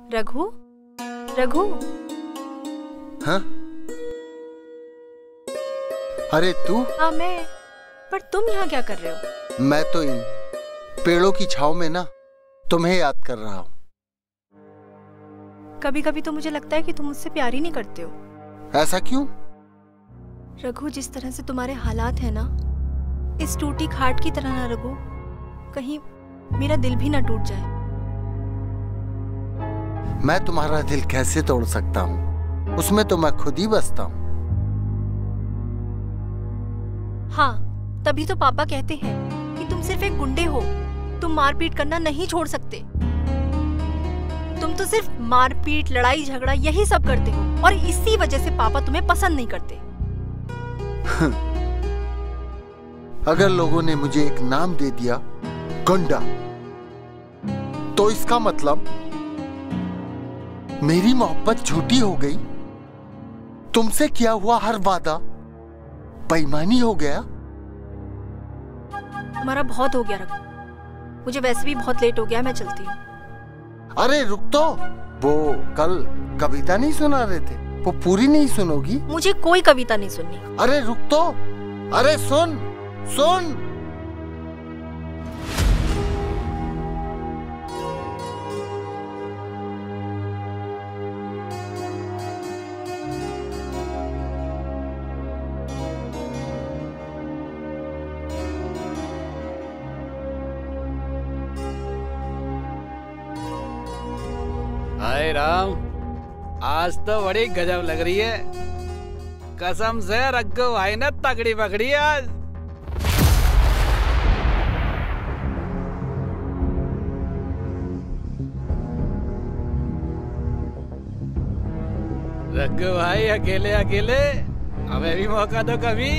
रघु, रघु। हाँ? अरे तू? हाँ मैं। पर तुम यहाँ क्या कर रहे हो? मैं तो इन पेड़ों की छांव में ना तुम्हें याद कर रहा हूँ। कभी कभी तो मुझे लगता है कि तुम मुझसे प्यार ही नहीं करते हो। ऐसा क्यों? रघु, जिस तरह से तुम्हारे हालात है ना, इस टूटी खाट की तरह ना रघु, कहीं मेरा दिल भी ना टूट जाए। मैं तुम्हारा दिल कैसे तोड़ सकता हूँ? उसमें तो मैं खुद ही बसता हूँ। हाँ, तभी तो पापा कहते हैं कि तुम सिर्फ एक गुंडे हो, तुम मारपीट करना नहीं छोड़ सकते। तुम तो सिर्फ मारपीट, लड़ाई झगड़ा यही सब करते हो, और इसी वजह से पापा तुम्हें पसंद नहीं करते। अगर लोगों ने मुझे एक नाम दे दिया, गुंडा, तो इसका मतलब मेरी मोहब्बत झूठी हो गई। तुमसे किया हुआ हर वादा बेईमानी हो गया। तुम्हारा बहुत हो गया रघु, मुझे वैसे भी बहुत लेट हो गया, मैं चलती हूँ। अरे रुक तो, वो कल कविता नहीं सुना रहे थे, वो पूरी नहीं सुनोगी? मुझे कोई कविता नहीं सुननी। अरे रुक तो, अरे सुन सुन। हाय राम, आज तो बड़ी गजब लग रही है। कसम से रघु भाई ने तगड़ी पकड़ी आज। रघु भाई अकेले अकेले, हमें भी मौका दो कभी।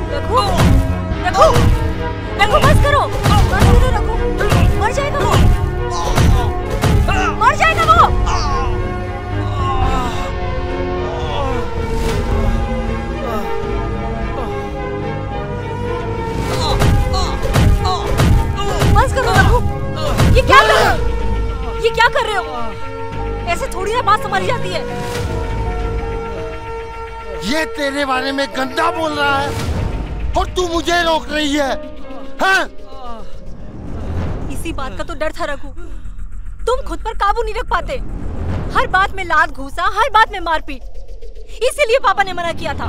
रघु, रघु, रघु बस करो, रघु, मर जाएगा वो, मर जाएगा वो। बस करो रघु, ये क्या कर रहे हो? ये क्या कर रहे हो? ऐसे थोड़ी ना बात संभाली जाती है। ये तेरे बारे में गंदा बोल रहा है और तू मुझे रोक रही है, हाँ? इसी बात का तो डर था रघु, तुम खुद पर काबू नहीं रख पाते। हर बात में लात घूसा, हर बात में मारपीट, इसीलिए पापा ने मना किया था।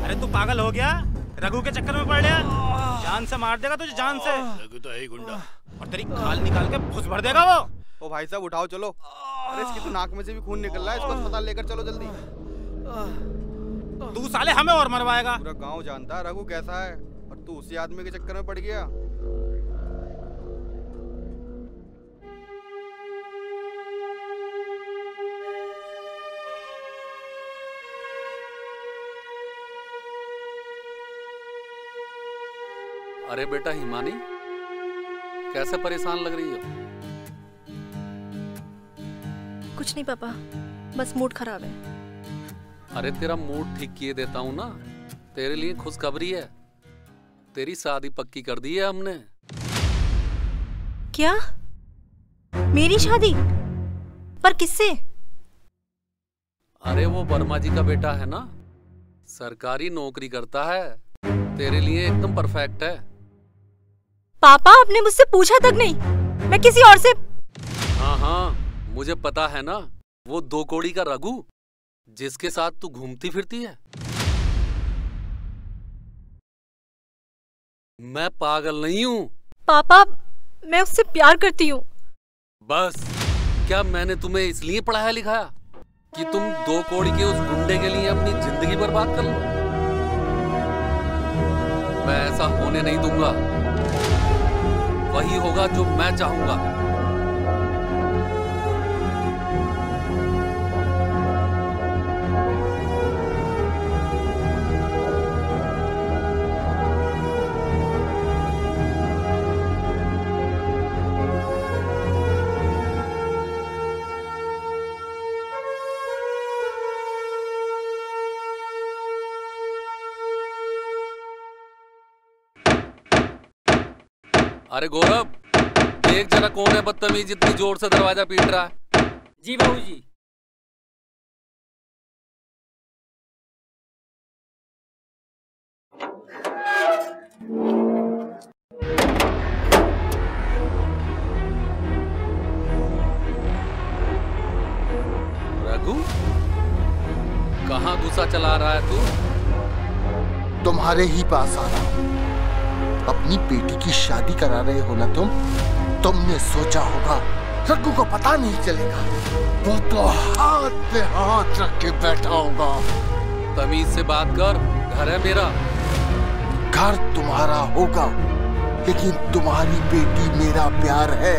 अरे तू पागल हो गया? रघु के चक्कर में पड़ गया? जान से मार देगा तुझे, जान से। रघु तो है ही गुंडा, और तेरी खाल निकाल के फुस भर देगा वो। ओ भाई साहब उठाओ, चलो। अरे इसकी तो नाक में से भी खून निकल रहा है, इसको अस्पताल लेकर चलो जल्दी। तू साले हमें और मरवाएगा। पूरा गांव जानता है रघु कैसा है, और तू उसी आदमी के चक्कर में पड़ गया। अरे बेटा हिमानी, कैसे परेशान लग रही हो? कुछ नहीं पापा, बस मूड खराब है। अरे तेरा मूड ठीक किए देता हूँ ना। तेरे लिए खुशखबरी है, तेरी शादी पक्की कर दी है हमने। क्या? मेरी शादी? पर किससे? अरे वो वर्मा जी का बेटा है ना, सरकारी नौकरी करता है, तेरे लिए एकदम परफेक्ट है। पापा आपने मुझसे पूछा तक नहीं, मैं किसी और से। हाँ हाँ मुझे पता है ना, वो 2 कौड़ी का रघु जिसके साथ तू घूमती फिरती है। मैं पागल नहीं हूँ पापा, मैं उससे प्यार करती हूँ। बस, क्या मैंने तुम्हें इसलिए पढ़ाया लिखाया कि तुम 2 कौड़ी के उस गुंडे के लिए अपनी जिंदगी बर्बाद कर लो? मैं ऐसा होने नहीं दूंगा। वही होगा जो मैं चाहूंगा। अरे गौरव, देख जरा कौन है बदतमीज इतनी जोर से दरवाजा पीट रहा है। जी बाबूजी। रघु, कहाँ गुस्सा चला रहा है तू? तुम्हारे ही पास आ रहा हूं। अपनी बेटी की शादी करा रहे हो ना तुम? तुमने सोचा होगा रघु को पता नहीं चलेगा, वो तो हाथ पे हाथ रख के बैठा होगा। तमीज से बात कर, घर है मेरा। घर तुम्हारा होगा, लेकिन तुम्हारी बेटी मेरा प्यार है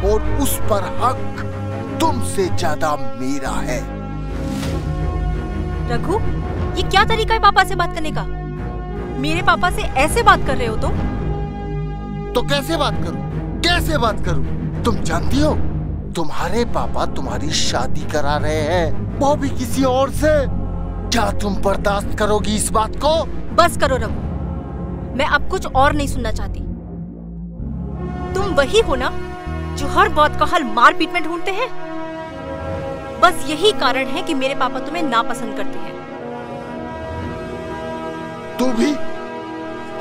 और उस पर हक तुमसे ज्यादा मेरा है। रघु, ये क्या तरीका है पापा से बात करने का? मेरे पापा से ऐसे बात कर रहे हो तुम? तो कैसे बात करूं? कैसे बात करूं? तुम जानती हो तुम्हारे पापा तुम्हारी शादी करा रहे हैं, वो भी किसी और से। क्या तुम बर्दाश्त करोगी इस बात को? बस करो रघु, मैं अब कुछ और नहीं सुनना चाहती। तुम वही हो ना जो हर बात का हल मारपीट में ढूंढते हैं। बस यही कारण है कि मेरे पापा तुम्हें नापसंद करते हैं। तू भी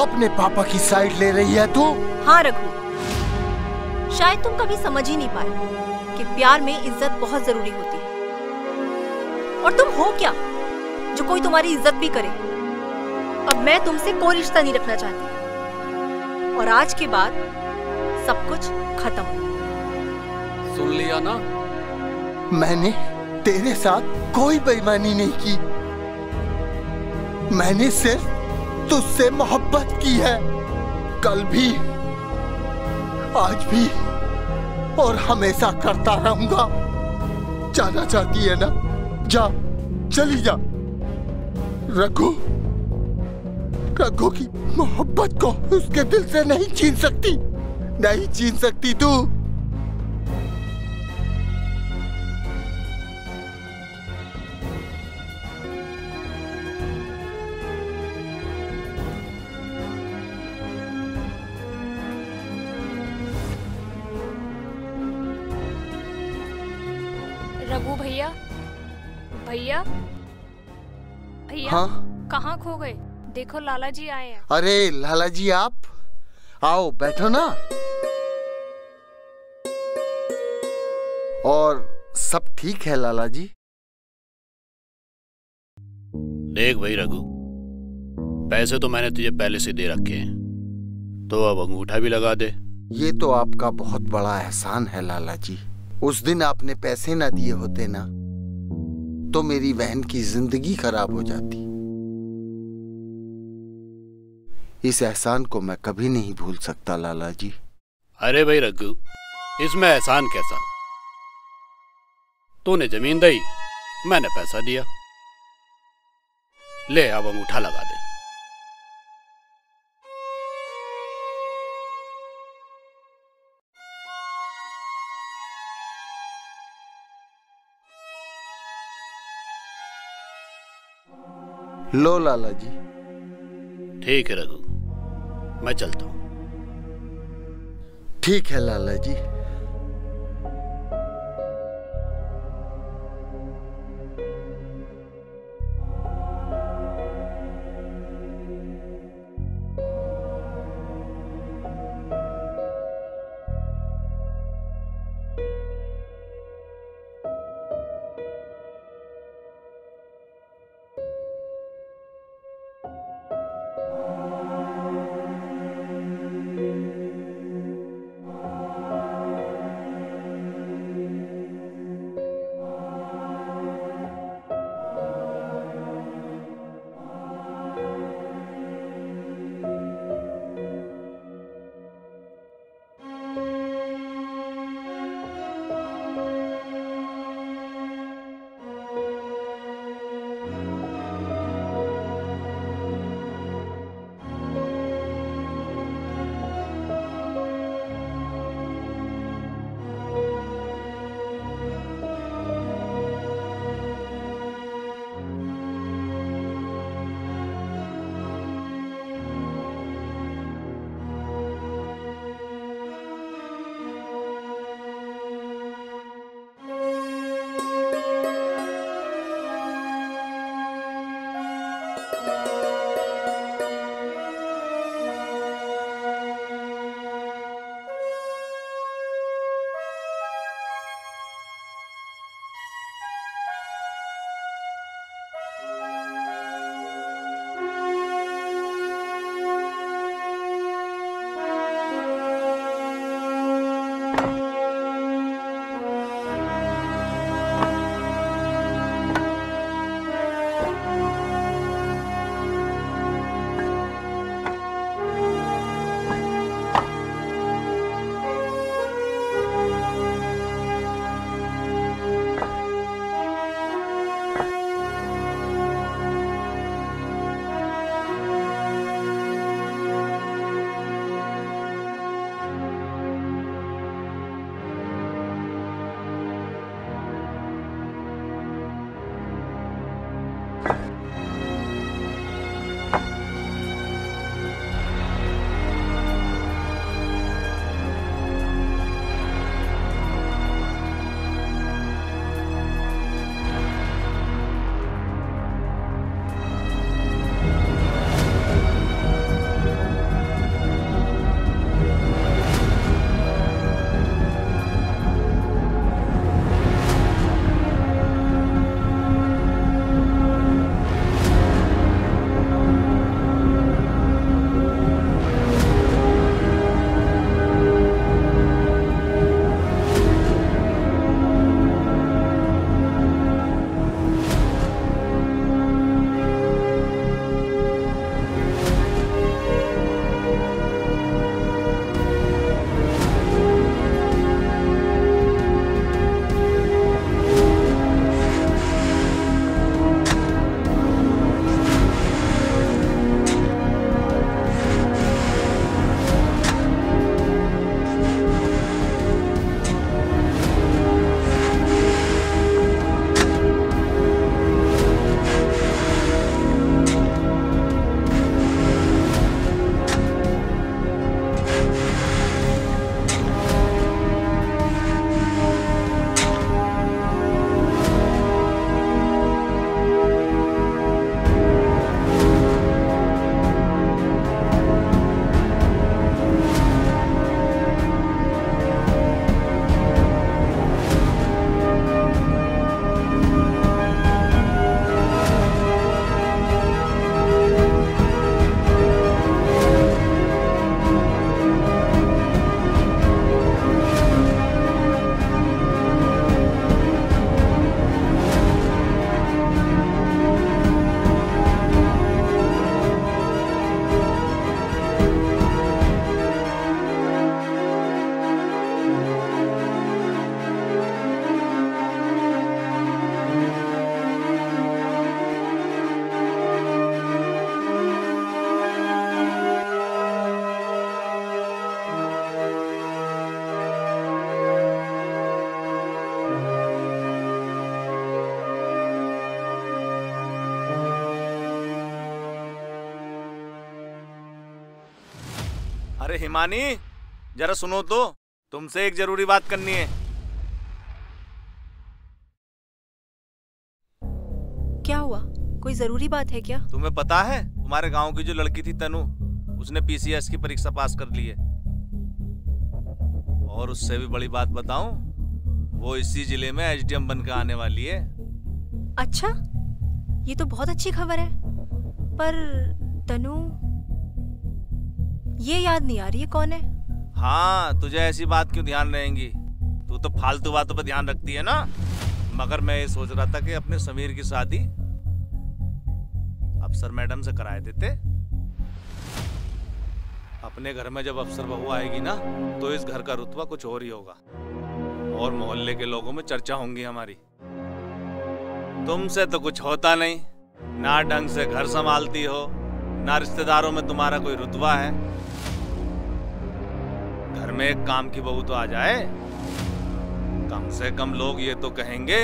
अपने पापा की साइड ले रही है तू? हाँ रघु, शायद तुम कभी समझ ही नहीं पाए कि प्यार में इज्जत बहुत जरूरी होती है। और तुम हो क्या जो कोई तुम्हारी इज्जत भी करे? अब मैं तुमसे कोई रिश्ता नहीं रखना चाहती और आज के बाद सब कुछ खत्म। सुन लिया ना? मैंने तेरे साथ कोई बेईमानी नहीं की। मैंने सिर्फ तुझसे मोहब्बत की है, कल भी, आज भी और हमेशा करता रहूंगा। जाना चाहती है ना? जा, चली जा। रघु, रघु की मोहब्बत को उसके दिल से नहीं छीन सकती, नहीं छीन सकती तू। रघु भैया, भैया भैया, हाँ? कहाँ खो गए? देखो लाला जी आए हैं। अरे लाला जी, आप आओ, बैठो ना। और सब ठीक है लाला जी? देख भाई रघु, पैसे तो मैंने तुझे पहले से दे रखे हैं, तो अब अंगूठा भी लगा दे। ये तो आपका बहुत बड़ा एहसान है लाला जी। उस दिन आपने पैसे ना दिए होते ना, तो मेरी बहन की जिंदगी खराब हो जाती। इस एहसान को मैं कभी नहीं भूल सकता लाला जी। अरे भाई रघु, इसमें एहसान कैसा? तूने जमीन दी, मैंने पैसा दिया। ले अब अंगूठा लगा दे। लो लाला जी। ठीक है रघु, मैं चलता हूं। ठीक है लाला जी। अरे हिमानी, जरा सुनो तो, तुमसे एक जरूरी बात करनी है। क्या हुआ? कोई जरूरी बात है क्या? तुम्हें पता है तुम्हारे गांव की जो लड़की थी तनु, उसने पीसीएस की परीक्षा पास कर ली है। और उससे भी बड़ी बात बताऊं, वो इसी जिले में एसडीएम बनकर आने वाली है। अच्छा, ये तो बहुत अच्छी खबर है। पर तनु, ये याद नहीं आ रही है कौन है। हाँ, तुझे ऐसी बात क्यों ध्यान रहेंगी? तू तो फालतू बातों पर ध्यान रखती है ना। मगर मैं ये सोच रहा था कि अपने समीर की शादी अफसर मैडम से कराए देते। अपने घर में जब अफसर बहू आएगी ना, तो इस घर का रुतबा कुछ और ही होगा और मोहल्ले के लोगों में चर्चा होंगी हमारी। तुमसे तो कुछ होता नहीं, ना ढंग से घर संभालती हो, ना रिश्तेदारों में तुम्हारा कोई रुतबा है। घर में एक काम की बहू तो आ जाए, कम से कम लोग ये तो कहेंगे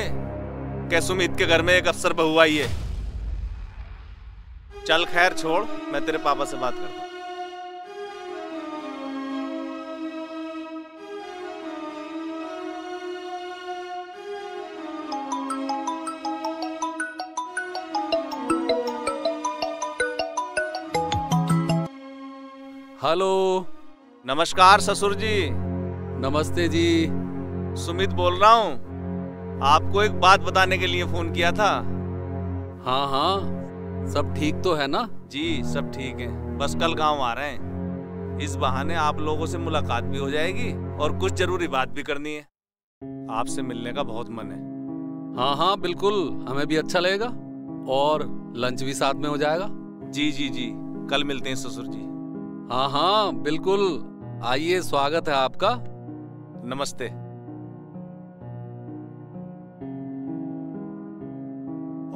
कि सुमित के घर में एक अफसर बहू आई है। चल खैर छोड़, मैं तेरे पापा से बात करता हूं। हेलो। नमस्कार ससुर जी। नमस्ते जी। सुमित बोल रहा हूँ, आपको एक बात बताने के लिए फोन किया था। हाँ हाँ, सब ठीक तो है ना? जी सब ठीक है, बस कल गांव आ रहे हैं। इस बहाने आप लोगों से मुलाकात भी हो जाएगी और कुछ जरूरी बात भी करनी है। आपसे मिलने का बहुत मन है। हाँ हाँ बिल्कुल, हमें भी अच्छा लगेगा और लंच भी साथ में हो जाएगा। जी जी जी, कल मिलते हैं ससुर जी। हाँ हाँ बिल्कुल, आइए, स्वागत है आपका। नमस्ते।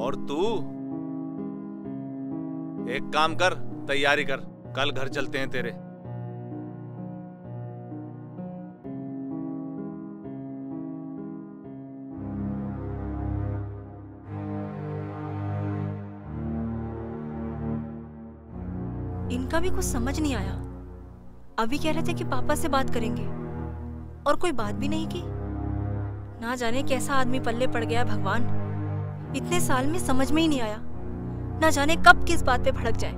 और तू एक काम कर, तैयारी कर, कल घर चलते हैं तेरे। इनका भी कुछ समझ नहीं आया। अभी कह रहे थे कि पापा से बात करेंगे और कोई बात भी नहीं की। ना जाने कैसा आदमी पल्ले पड़ गया भगवान, इतने साल में समझ में ही नहीं आया। ना जाने कब किस बात पे भड़क जाए।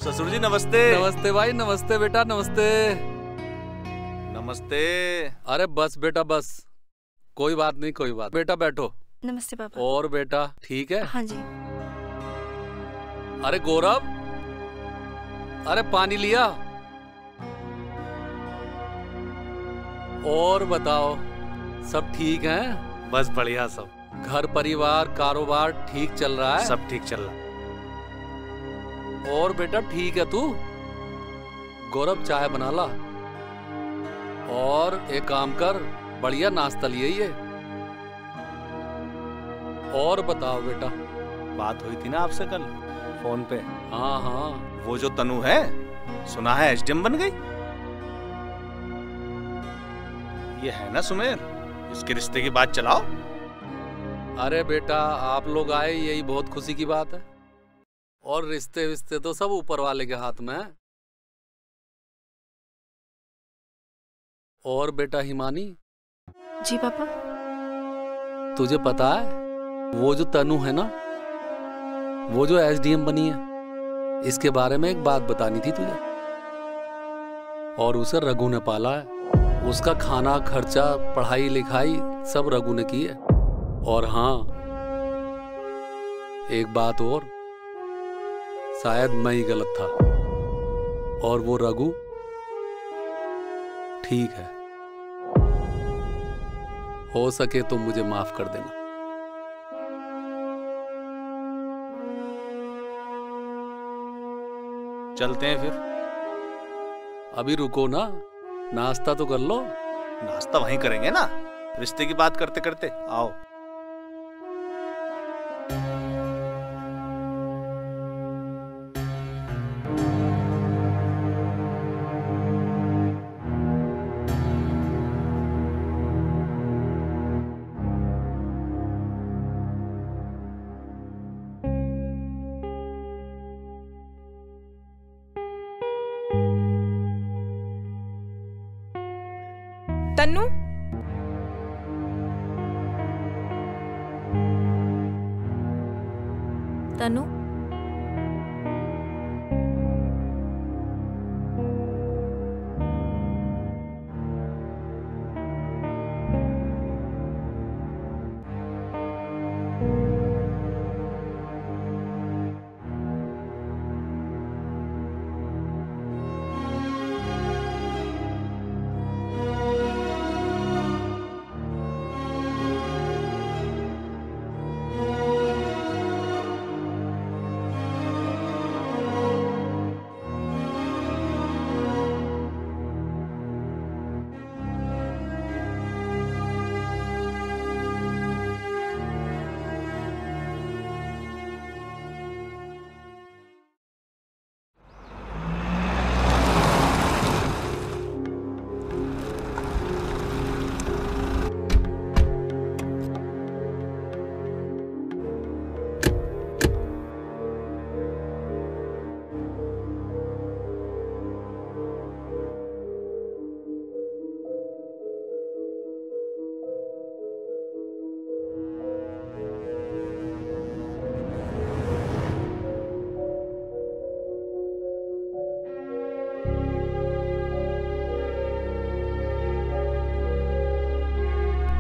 ससुर जी नमस्ते। नमस्ते भाई, नमस्ते बेटा, नमस्ते। नमस्ते। अरे बस बेटा बस, कोई बात नहीं, कोई बात। बेटा बैठो। नमस्ते पापा। और बेटा ठीक है? हाँ जी। अरे गौरव, अरे पानी लिया? और बताओ, सब ठीक है? बस बढ़िया सब। घर परिवार कारोबार ठीक चल रहा है? सब ठीक चल रहा है। और बेटा ठीक है तू? गौरव चाय बना ला और एक काम कर, बढ़िया नाश्ता लिए ये। और बताओ बेटा। बात हुई थी ना आपसे कल फोन पे? हाँ हाँ। वो जो तनु है, सुना है एसडीएम बन गई। ये है ना सुमेर, इसके रिश्ते की बात चलाओ। अरे बेटा आप लोग आए, यही बहुत खुशी की बात है। और रिश्ते विश्ते तो सब ऊपर वाले के हाथ में है। और बेटा हिमानी। जी पापा। तुझे पता है वो जो तनु है ना, वो जो एसडीएम बनी है, इसके बारे में एक बात बतानी थी तुझे। और उसे रघु ने पाला है। उसका खाना खर्चा पढ़ाई लिखाई सब रघु ने की है। और हाँ, एक बात और, शायद मैं ही गलत था और वो रघु ठीक है। हो सके तो मुझे माफ कर देना। चलते हैं फिर। अभी रुको ना, नाश्ता तो कर लो। नाश्ता वहीं करेंगे ना, रिश्ते की बात करते करते। आओ। तन्नू, तन्नू,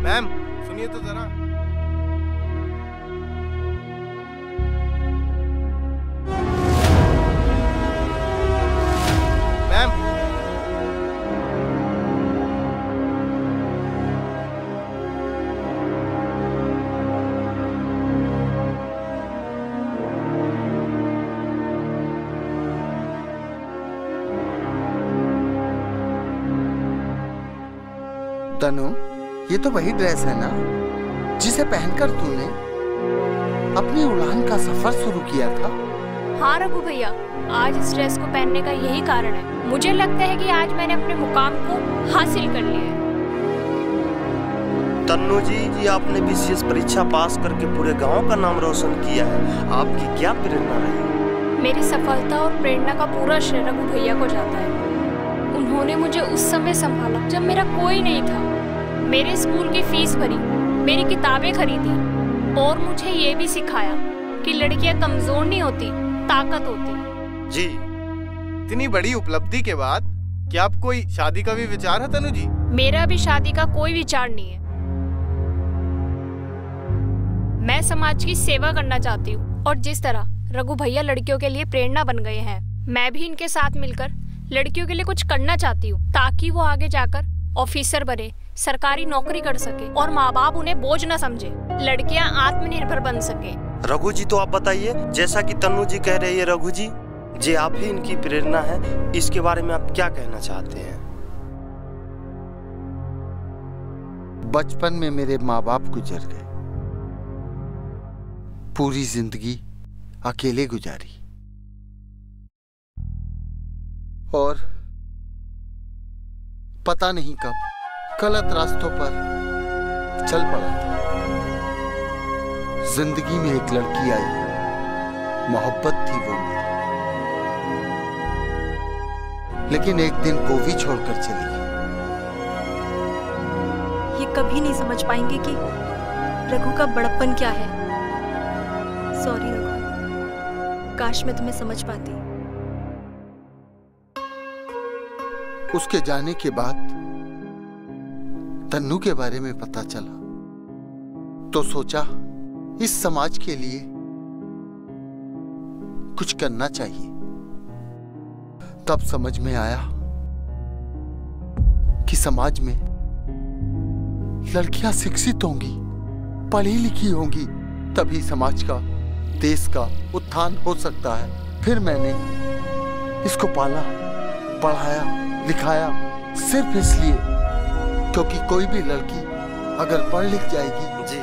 मैम सुनिए तो जरा। मैम, तनु, ये तो वही ड्रेस है ना जिसे पहनकर तूने अपनी उड़ान का सफर शुरू किया था? हाँ रघु भैया, आज इस ड्रेस को पहनने का यही कारण है। मुझे लगता है कि आज मैंने अपने मुकाम को हासिल कर लिया है। तन्नू जी, आपने बीसीएस परीक्षा पास करके पूरे गांव का नाम रोशन किया है। आपकी क्या प्रेरणा रही? मेरी सफलता और प्रेरणा का पूरा श्रेय रघु भैया को जाता है। उन्होंने मुझे उस समय संभाला जब मेरा कोई नहीं था, मेरे स्कूल की फीस भरी, मेरी किताबें खरीदी और मुझे ये भी सिखाया कि लड़कियां कमजोर नहीं होती, ताकत होती। जी, इतनी बड़ी उपलब्धि के बाद क्या आप कोई शादी का भी विचार है तनु जी? मेरा भी शादी का कोई विचार नहीं है। मैं समाज की सेवा करना चाहती हूँ और जिस तरह रघु भैया लड़कियों के लिए प्रेरणा बन गए हैं, मैं भी इनके साथ मिलकर लड़कियों के लिए कुछ करना चाहती हूँ ताकि वो आगे जाकर ऑफिसर बने, सरकारी नौकरी कर सके और माँ बाप उन्हें बोझ न समझे, लड़कियाँ आत्मनिर्भर बन सके। रघु जी, तो आप बताइए, जैसा कि तन्नू जी कह रही है, रघु जी, जे आप ही इनकी प्रेरणा है, इसके बारे में आप क्या कहना चाहते हैं? बचपन में मेरे माँ बाप गुजर गए, पूरी जिंदगी अकेले गुजारी और पता नहीं कब गलत रास्तों पर चल पड़ा था। जिंदगी में एक लड़की आई, मोहब्बत थी वो मेरी, लेकिन एक दिन वो भी छोड़कर चली गई। ये कभी नहीं समझ पाएंगे कि रघु का बड़प्पन क्या है। सॉरी रघु, काश मैं तुम्हें समझ पाती। उसके जाने के बाद तन्नू के बारे में पता चला तो सोचा इस समाज के लिए कुछ करना चाहिए। तब समझ में आया कि समाज में लड़कियां शिक्षित होंगी, पढ़ी लिखी होंगी, तभी समाज का, देश का उत्थान हो सकता है। फिर मैंने इसको पाला, पढ़ाया, लिखाया सिर्फ इसलिए क्योंकि कोई भी लड़की अगर पढ़ लिख जाएगी जी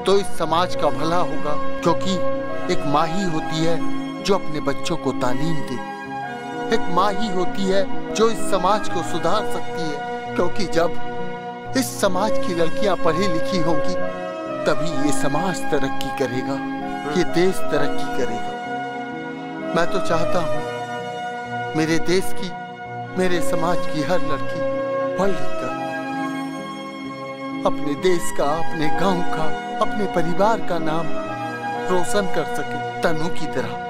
तो इस समाज का भला होगा, क्योंकि एक माँ ही होती है जो अपने बच्चों को तालीम दे, एक माँ ही होती है जो इस समाज को सुधार सकती है, क्योंकि जब इस समाज की लड़कियां पढ़ी लिखी होंगी तभी ये समाज तरक्की करेगा, ये देश तरक्की करेगा। मैं तो चाहता हूँ मेरे देश की, मेरे समाज की हर लड़की पढ़ लिख कर अपने देश का, अपने गांव का, अपने परिवार का नाम रोशन कर सके तनु की तरह।